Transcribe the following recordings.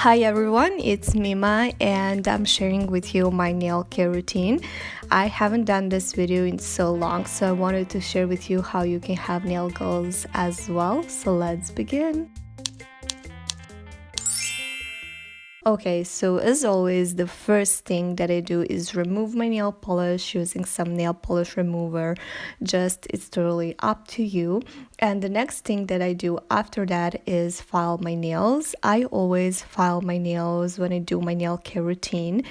Hi everyone, it's Mima and I'm sharing with you my nail care routine. I haven't done this video in so long, so I wanted to share with you how you can have nail goals as well. So let's begin. Okay, so as always, the first thing that I do is remove my nail polish using some nail polish remover. It's totally up to you. And the next thing that I do after that is file my nails. I always file my nails when I do my nail care routine,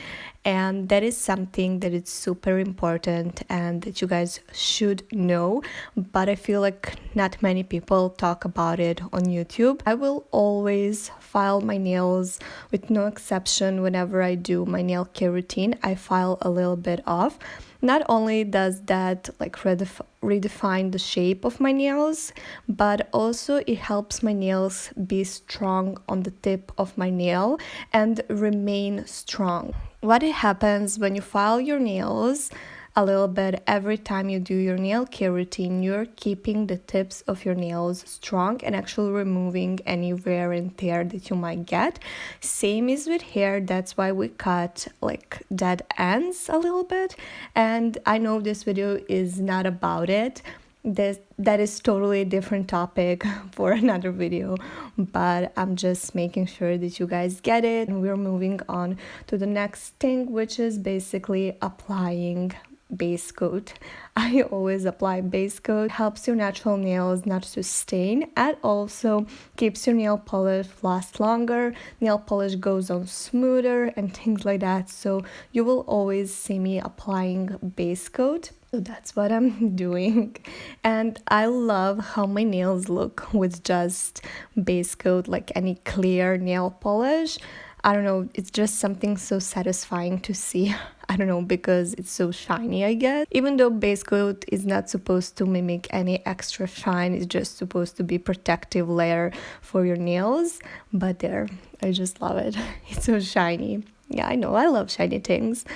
and that is something that is super important and that you guys should know, but I feel like not many people talk about it on YouTube. I will always file my nails with no exception. Whenever I do my nail care routine, I file a little bit off. Not only does that redefine the shape of my nails, but also it helps my nails be strong on the tip of my nail and remain strong. What happens when you file your nails a little bit every time you do your nail care routine, you're keeping the tips of your nails strong and actually removing any wear and tear that you might get. Same is with hair, that's why we cut like dead ends a little bit. And I know this video is not about it. That is totally a different topic for another video, but I'm just making sure that you guys get it. And we're moving on to the next thing, which is basically applying base coat. I always apply base coat. Helps your natural nails not to stain, and also keeps your nail polish last longer. Nail polish goes on smoother and things like that. So you will always see me applying base coat. So that's what I'm doing, and I love how my nails look with just base coat, like any clear nail polish. I don't know, it's just something so satisfying to see. I don't know, because it's so shiny, I guess. Even though base coat is not supposed to mimic any extra shine, it's just supposed to be protective layer for your nails. But there, I just love it. It's so shiny. Yeah, I know, I love shiny things.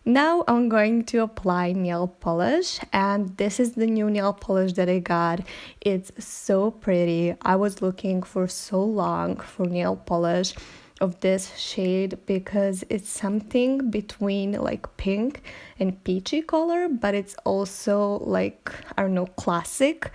Now I'm going to apply nail polish, and this is the new nail polish that I got. It's so pretty. I was looking for so long for nail polish of this shade because it's something between like pink and peachy color, but it's also like, I don't know, classic.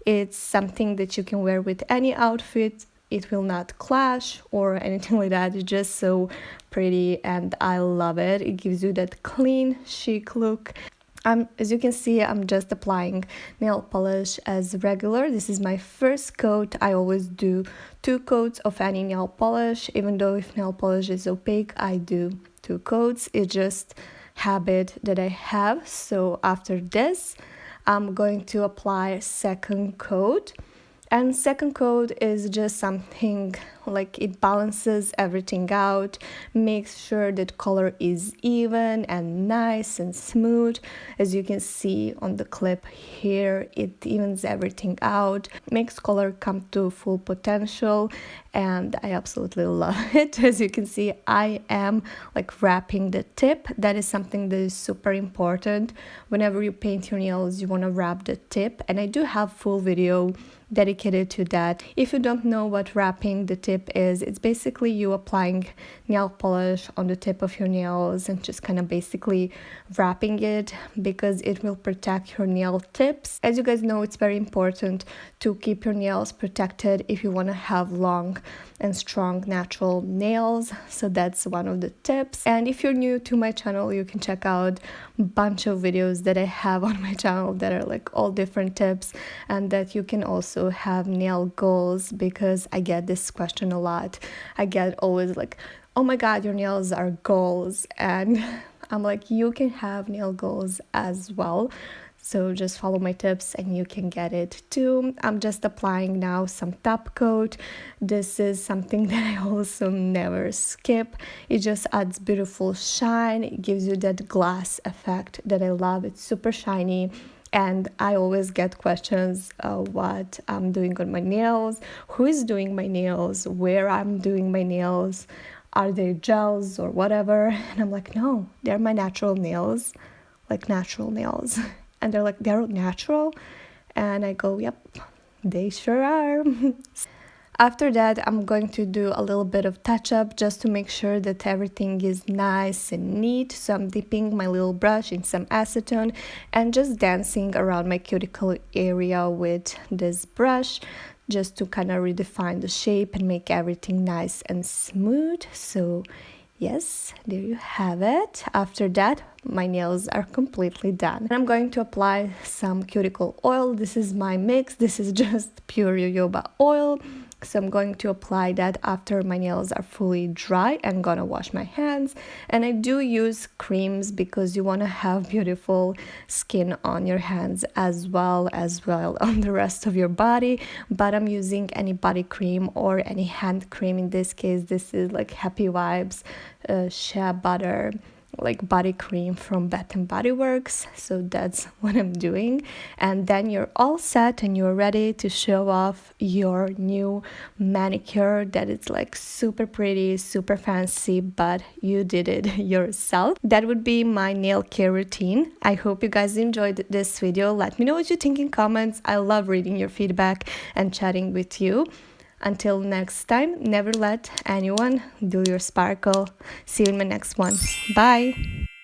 It's something that you can wear with any outfit. It will not clash or anything like that. It's just so pretty and I love it. It gives you that clean, chic look. As you can see, I'm just applying nail polish as regular. This is my first coat. I always do 2 coats of any nail polish. Even though if nail polish is opaque, I do 2 coats. It's just habit that I have. So after this, I'm going to apply second coat. And second coat is just something like it balances everything out, makes sure that color is even and nice and smooth. As you can see on the clip here, it evens everything out, makes color come to full potential, and I absolutely love it. As you can see, I am like wrapping the tip. That is something that is super important. Whenever you paint your nails, you want to wrap the tip, and I do have full video dedicated to that. If you don't know what wrapping the tip is, it's basically you applying nail polish on the tip of your nails and just kind of basically wrapping it, because it will protect your nail tips. As you guys know, it's very important to keep your nails protected if you want to have long and strong natural nails. So that's one of the tips. And if you're new to my channel, you can check out a bunch of videos that I have on my channel that are like all different tips, and that you can also have nail goals, because I get this question a lot. I get always like, oh my god, your nails are goals, and I'm like, you can have nail goals as well. So just follow my tips and you can get it too. I'm just applying now some top coat. This is something that I also never skip. It just adds beautiful shine. It gives you that glass effect that I love. It's super shiny. And I always get questions what I'm doing on my nails, who is doing my nails, where I'm doing my nails, are they gels or whatever. And I'm like, no, they're my natural nails, like natural nails. And they're like, they're natural? And I go, yep, they sure are. After that, I'm going to do a little bit of touch up just to make sure that everything is nice and neat. So I'm dipping my little brush in some acetone and just dancing around my cuticle area with this brush, just to kind of redefine the shape and make everything nice and smooth. So yes, there you have it. After that, my nails are completely done. And I'm going to apply some cuticle oil. This is my mix. This is just pure jojoba oil. So I'm going to apply that after my nails are fully dry. I'm gonna wash my hands, and I do use creams because you want to have beautiful skin on your hands as well on the rest of your body. But I'm using any body cream or any hand cream. In this case, this is like Happy Vibes shea butter, like body cream from Bath and Body Works. So that's what I'm doing, and then you're all set and you're ready to show off your new manicure that is like super pretty, super fancy, but you did it yourself. That would be my nail care routine. I hope you guys enjoyed this video. Let me know what you think in comments. I love reading your feedback and chatting with you. Until next time, never let anyone do your sparkle. See you in my next one. Bye!